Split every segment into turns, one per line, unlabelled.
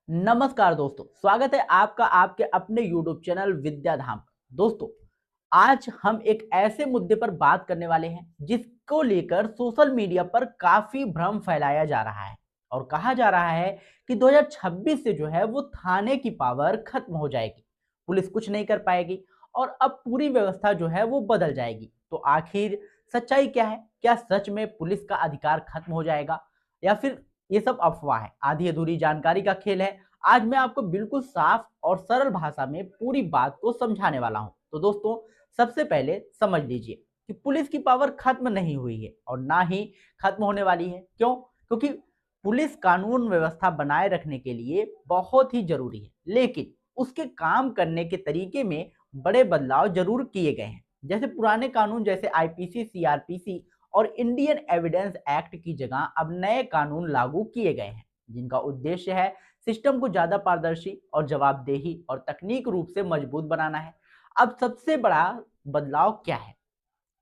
नमस्कार दोस्तों, स्वागत है आपका आपके अपने YouTube चैनल विद्याधाम पर। दोस्तों, आज हम एक ऐसे मुद्दे पर बात करने वाले हैं जिसको लेकर सोशल मीडिया पर काफी भ्रम फैलाया जा रहा है और कहा जा रहा है कि 2026 से जो है वो थाने की पावर खत्म हो जाएगी, पुलिस कुछ नहीं कर पाएगी और अब पूरी व्यवस्था जो है वो बदल जाएगी। तो आखिर सच्चाई क्या है? क्या सच में पुलिस का अधिकार खत्म हो जाएगा या फिर ये सब अफवाह है, आधी अधूरी जानकारी का खेल है? आज मैं आपको बिल्कुल साफ और सरल भाषा में पूरी बात को समझाने वाला हूं। तो दोस्तों, सबसे पहले समझ लीजिए कि पुलिस की पावर खत्म नहीं हुई है और ना ही खत्म होने वाली है। क्यों? क्योंकि पुलिस कानून व्यवस्था बनाए रखने के लिए बहुत ही जरूरी है, लेकिन उसके काम करने के तरीके में बड़े बदलाव जरूर किए गए हैं। जैसे पुराने कानून जैसे आईपीसी, सीआरपीसी और इंडियन एविडेंस एक्ट की जगह अब नए कानून लागू किए गए हैं जिनका उद्देश्य है सिस्टम को ज्यादा पारदर्शी और जवाबदेही और तकनीक रूप से मजबूत बनाना है। अब सबसे बड़ा बदलाव क्या है?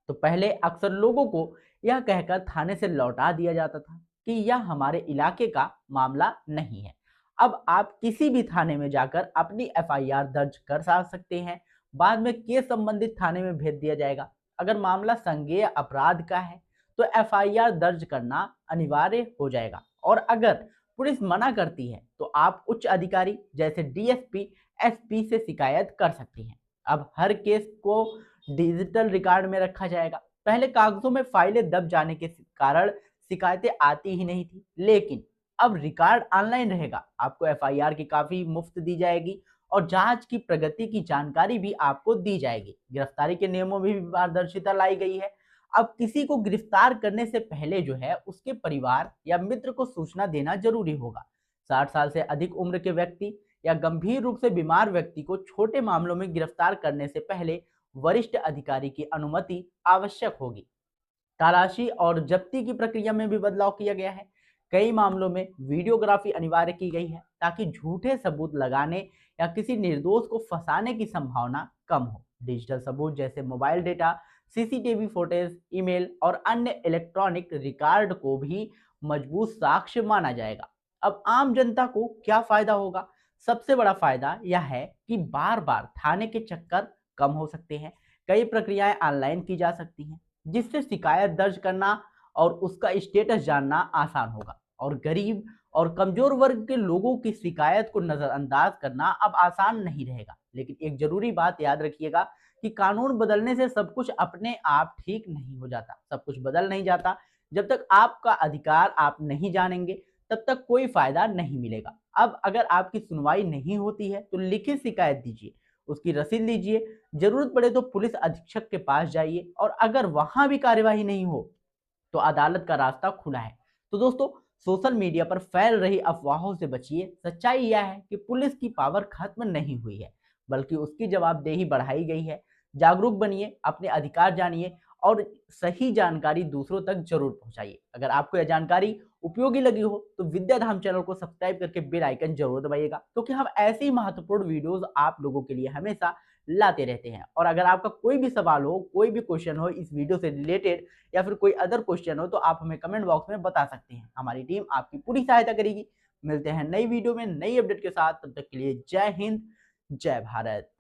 तो पहले अक्सर लोगों को यह कहकर थाने से लौटा दिया जाता था कि यह हमारे इलाके का मामला नहीं है। अब आप किसी भी थाने में जाकर अपनी एफआईआर दर्ज कर सकते हैं। बाद में केस संबंधित थाने में भेज दिया जाएगा। अगर मामला संज्ञेय अपराध का है तो एफआईआर दर्ज करना अनिवार्य हो जाएगा और अगर पुलिस मना करती है तो आप उच्च अधिकारी जैसे डीएसपी, एसपी से शिकायत कर सकती हैं। अब हर केस को डिजिटल रिकॉर्ड में रखा जाएगा। पहले कागजों में फाइलें दब जाने के कारण शिकायतें आती ही नहीं थी, लेकिन अब रिकॉर्ड ऑनलाइन रहेगा। आपको एफआईआर की काफी मुफ्त दी जाएगी और जांच की प्रगति की जानकारी भी आपको दी जाएगी। गिरफ्तारी के नियमों में भी पारदर्शिता लाई गई है। अब किसी को गिरफ्तार करने से पहले जो है उसके परिवार या मित्र को सूचना देना जरूरी होगा। 60 साल से अधिक उम्र के व्यक्ति या गंभीर रूप से बीमार व्यक्ति को छोटे मामलों में गिरफ्तार करने से पहले वरिष्ठ अधिकारी की अनुमति आवश्यक होगी। तलाशी और जब्ती की प्रक्रिया में भी बदलाव किया गया है। कई मामलों में वीडियोग्राफी अनिवार्य की गई है ताकि झूठे सबूत लगाने या किसी निर्दोष को फंसाने की संभावना कम हो। डिजिटल सबूत जैसे mobile data, CCTV footage, email और अन्य इलेक्ट्रॉनिक रिकॉर्ड को भी मजबूत साक्ष्य माना जाएगा। अब आम जनता को क्या फायदा होगा? सबसे बड़ा फायदा यह है कि बार बार थाने के चक्कर कम हो सकते हैं। कई प्रक्रियाएं ऑनलाइन की जा सकती हैं जिससे शिकायत दर्ज करना और उसका स्टेटस जानना आसान होगा और गरीब और कमजोर वर्ग के लोगों की शिकायत को नजरअंदाज करना अब आसान नहीं रहेगा। लेकिन एक जरूरी बात याद रखिएगा कि कानून बदलने से सब कुछ अपने आप ठीक नहीं हो जाता, सब कुछ बदल नहीं जाता। जब तक आपका अधिकार आप नहीं जानेंगे तब तक कोई फायदा नहीं मिलेगा। अब अगर आपकी सुनवाई नहीं होती है तो लिखित शिकायत दीजिए, उसकी रसीद लीजिए, जरूरत पड़े तो पुलिस अधीक्षक के पास जाइए और अगर वहां भी कार्यवाही नहीं हो तो अदालत का रास्ता खुला है। तो दोस्तों, सोशल मीडिया पर फैल रही अफवाहों से बचिए। सच्चाई यह है कि पुलिस की पावर खत्म नहीं हुई है, बल्कि उसकी जवाबदेही बढ़ाई गई है। जागरूक बनिए, अपने अधिकार जानिए और सही जानकारी दूसरों तक जरूर पहुंचाइए। अगर आपको यह जानकारी उपयोगी लगी हो तो विद्याधाम चैनल को सब्सक्राइब करके बेल आइकन जरूर दबाइएगा, क्योंकि हम ऐसे ही महत्वपूर्ण वीडियोस आप लोगों के लिए हमेशा लाते रहते हैं। और अगर आपका कोई भी सवाल हो, कोई भी क्वेश्चन हो इस वीडियो से रिलेटेड या फिर कोई अदर क्वेश्चन हो तो आप हमें कमेंट बॉक्स में बता सकते हैं। हमारी टीम आपकी पूरी सहायता करेगी। मिलते हैं नई वीडियो में नई अपडेट के साथ, तब तक के लिए जय हिंद, जय भारत।